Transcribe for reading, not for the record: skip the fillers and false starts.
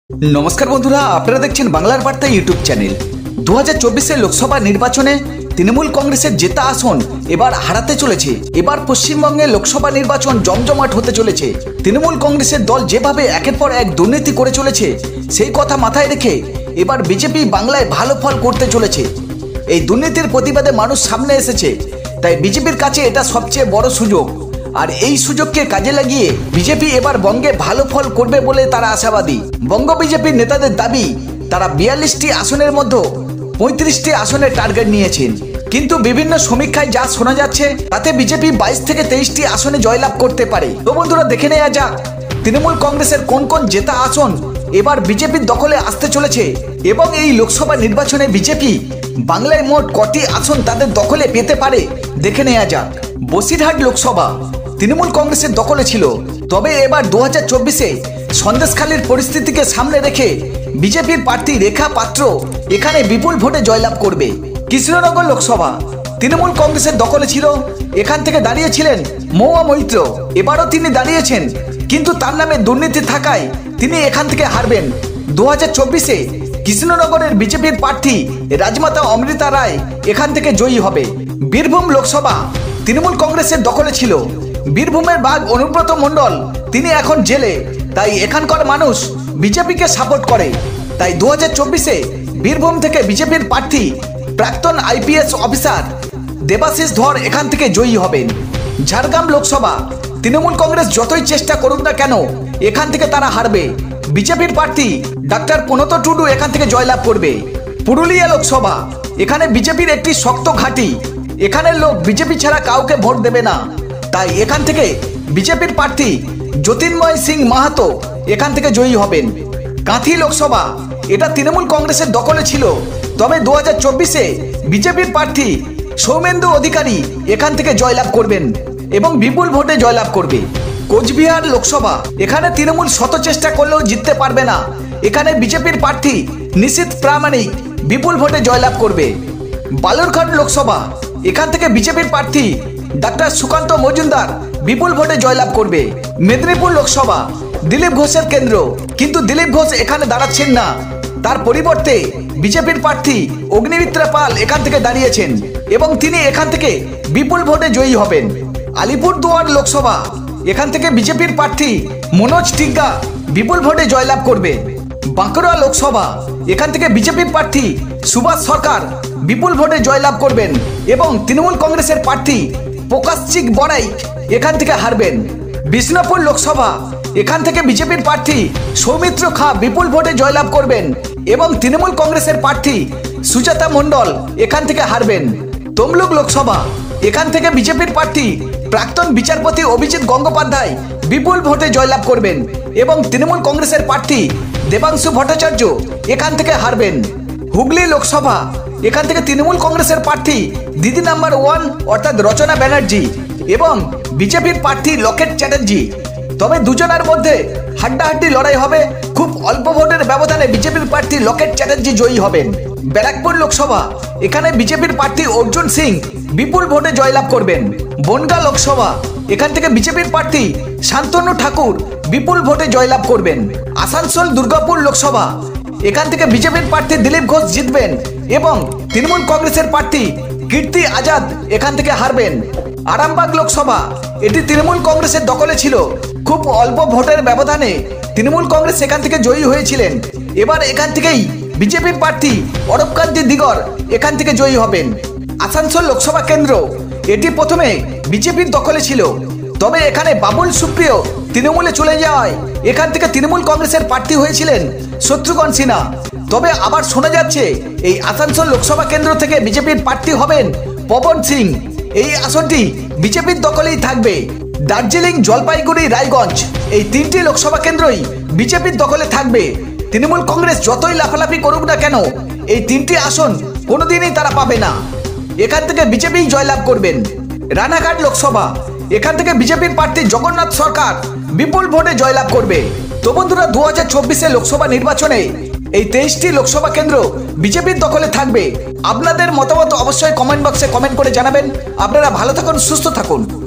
নমস্কার বন্ধুরা, আপনারা দেখছেন বাংলার বার্তা ইউটিউব চ্যানেল। 2024 লোকসভা নির্বাচনে তৃণমূল কংগ্রেসের জেতা আসন এবার হারাতে চলেছে। এবার পশ্চিমবঙ্গে লোকসভা নির্বাচন জমজমাট হতে চলেছে। তৃণমূল কংগ্রেসের দল যেভাবে একের পর এক দুর্নীতি করে চলেছে, সেই কথা মাথায় রেখে এবার বিজেপি বাংলায় ভালো ফল করতে চলেছে। এই দুর্নীতির প্রতিবাদে মানুষ সামনে এসেছে, তাই বিজেপির কাছে এটা সবচেয়ে বড় সুযোগ। আর এই সুযোগকে কাজে লাগিয়ে বিজেপি এবার বঙ্গে ভালো ফল করবে বলে তারা আশাবাদী। বঙ্গ বিজেপির নেতাদের দাবি, তারা 42টি আসনের মধ্যে 35টি আসনের টার্গেট নিয়েছেন। কিন্তু বিভিন্ন সমীক্ষায় যা শোনা যাচ্ছে, তাতে বিজেপি 22 থেকে 23টি আসনে জয়লাভ করতে পারে। তো বন্ধুরা, দেখে নেওয়া যাক তৃণমূল কংগ্রেসের কোন কোন জেতা আসন এবার বিজেপির দখলে আসতে চলেছে এবং এই লোকসভা নির্বাচনে বিজেপি বাংলায় মোট কটি আসন তাদের দখলে পেতে পারে দেখে নেওয়া যাক। বসিরহাট লোকসভা তৃণমূল কংগ্রেসের দখলে ছিল, তবে এবার 2024-এ সন্দেশখালীর পরিস্থিতিকে সামনে রেখে বিজেপির প্রার্থী রেখা পাত্র এখানে বিপুল ভোটে জয়লাভ করবে। কৃষ্ণনগর লোকসভা তৃণমূল কংগ্রেসের দখলে ছিল, এখান থেকে দাঁড়িয়েছিলেন মহুয়া মৈত্র। এবারও তিনি দাঁড়িয়েছেন, কিন্তু তার নামে দুর্নীতি থাকায় তিনি এখান থেকে হারবেন। 2024-এ কৃষ্ণনগরের বিজেপির প্রার্থী রাজমাতা অমৃতা রায় এখান থেকে জয়ী হবে। বীরভূম লোকসভা তৃণমূল কংগ্রেসের দখলে ছিল, বীরভূমের বাঘ অনুব্রত মণ্ডল তিনি এখন জেলে, তাই এখানকার মানুষ বিজেপিকে সাপোর্ট করে। তাই 2024-এ বীরভূম থেকে বিজেপির প্রার্থী প্রাক্তন আইপিএস অফিসার দেবাশিস ধর এখান থেকে জয়ী হবেন। ঝাড়গ্রাম লোকসভা তৃণমূল কংগ্রেস যতই চেষ্টা করুক না কেন, এখান থেকে তারা হারবে। বিজেপির প্রার্থী ডাক্তার প্রণত টুডু এখান থেকে জয়লাভ করবে। পুরুলিয়া লোকসভা এখানে বিজেপির একটি শক্ত ঘাঁটি, এখানের লোক বিজেপি ছাড়া কাউকে ভোট দেবে না, তাই এখান থেকে বিজেপির প্রার্থী জ্যোতির্ময় সিং মাহাতো এখান থেকে জয়ী হবেন। কাঁথি লোকসভা এটা তৃণমূল কংগ্রেসের দখলে ছিল, তবে 2024-এ বিজেপির প্রার্থী সৌমেন্দু অধিকারী এখান থেকে জয়লাভ করবেন এবং বিপুল ভোটে জয়লাভ করবে। কোচবিহার লোকসভা এখানে তৃণমূল শত চেষ্টা করলেও জিততে পারবে না, এখানে বিজেপির প্রার্থী নিশীথ প্রামাণিক বিপুল ভোটে জয়লাভ করবে। বালুরঘাট লোকসভা এখান থেকে বিজেপির প্রার্থী ডাক্তার সুকান্ত মজুমদার বিপুল ভোটে জয়লাভ করবে। মেদিনীপুর লোকসভা দিলীপ ঘোষের কেন্দ্র, কিন্তু দিলীপ ঘোষ এখানে দাঁড়াচ্ছেন না, তার পরিবর্তে বিজেপির প্রার্থী অগ্নিমিত্রা পাল এখান থেকে দাঁড়িয়েছেন এবং তিনি এখান থেকে বিপুল ভোটে জয়ী হবেন। আলিপুরদুয়ার লোকসভা এখান থেকে বিজেপির প্রার্থী মনোজ টিগ্গা বিপুল ভোটে জয়লাভ করবে। বাঁকুড়া লোকসভা এখান থেকে বিজেপির প্রার্থী সুভাষ সরকার বিপুল ভোটে জয়লাভ করবেন এবং তৃণমূল কংগ্রেসের প্রার্থী প্রকাশচিক বড়াই এখান থেকে হারবেন। বিষ্ণুপুর লোকসভা এখান থেকে বিজেপির প্রার্থী সৌমিত্র খাঁ বিপুল ভোটে জয়লাভ করবেন এবং তৃণমূল কংগ্রেসের প্রার্থী সুজাতা মণ্ডল এখান থেকে হারবেন। তমলুক লোকসভা এখান থেকে বিজেপির প্রার্থী প্রাক্তন বিচারপতি অভিজিৎ গঙ্গোপাধ্যায় বিপুল ভোটে জয়লাভ করবেন এবং তৃণমূল কংগ্রেসের প্রার্থী দেবাংশু ভট্টাচার্য এখান থেকে হারবেন। হুগলি লোকসভা এখান থেকে তৃণমূল কংগ্রেসের প্রার্থী দিদি নাম্বার 1 অর্থাৎ রচনা ব্যানার্জি এবং বিজেপির প্রার্থী লকেট চ্যাটার্জি, তবে দুজনের মধ্যে হাড্ডাহাড্ডি লড়াই হবে। খুব অল্প ভোটের ব্যবধানে বিজেপির প্রার্থী লকেট চ্যাটার্জি জয়ী হবেন। ব্যারাকপুর লোকসভা এখানে বিজেপির প্রার্থী অর্জুন সিং বিপুল ভোটে জয়লাভ করবেন। বনগাঁ লোকসভা এখান থেকে বিজেপির প্রার্থী শান্তনু ঠাকুর বিপুল ভোটে জয়লাভ করবেন। আসানসোল দুর্গাপুর লোকসভা এখান থেকে বিজেপির প্রার্থী দিলীপ ঘোষ জিতবেন এবং তৃণমূল কংগ্রেসের প্রার্থী কীর্তি আজাদ এখান থেকে হারবেন। আরামবাগ লোকসভা এটি তৃণমূল কংগ্রেসের দখলে ছিল, খুব অল্প ভোটের ব্যবধানে তৃণমূল কংগ্রেস এখান থেকে জয়ী হয়েছিলেন। এবার এখান থেকেই বিজেপির প্রার্থী অরূপকান্তি দিগর এখান থেকে জয়ী হবেন। আসানসোল লোকসভা কেন্দ্র এটি প্রথমে বিজেপির দখলে ছিল, তবে এখানে বাবুল সুপ্রিয় তৃণমূলে চলে যাওয়ায় এখান থেকে তৃণমূল কংগ্রেসের প্রার্থী হয়েছিলেন শত্রুঘ্ন সিনহা। তবে আবার শোনা যাচ্ছে এই আসানসোল লোকসভা কেন্দ্র থেকে বিজেপির প্রার্থী হবেন পবন সিং, এই আসনটি বিজেপির দখলেই থাকবে। দার্জিলিং, জলপাইগুড়ি, রায়গঞ্জ এই 3টি লোকসভা কেন্দ্রই বিজেপির দখলে থাকবে। তৃণমূল কংগ্রেস যতই লাফালাফি করুক না কেন, এই 3টি আসন কোনোদিনই তারা পাবে না, এখান থেকে বিজেপি জয়লাভ করবেন। রানাঘাট লোকসভা এখান থেকে বিজেপির প্রার্থী জগন্নাথ সরকার বিপুল ভোটে জয়লাভ করবে। তো বন্ধুরা, 2024-এ লোকসভা নির্বাচনে এই 23টি লোকসভা কেন্দ্র বিজেপির দখলে থাকবে। আপনাদের মতামত অবশ্যই কমেন্ট বক্সে কমেন্ট করে জানাবেন। আপনারা ভালো থাকুন, সুস্থ থাকুন।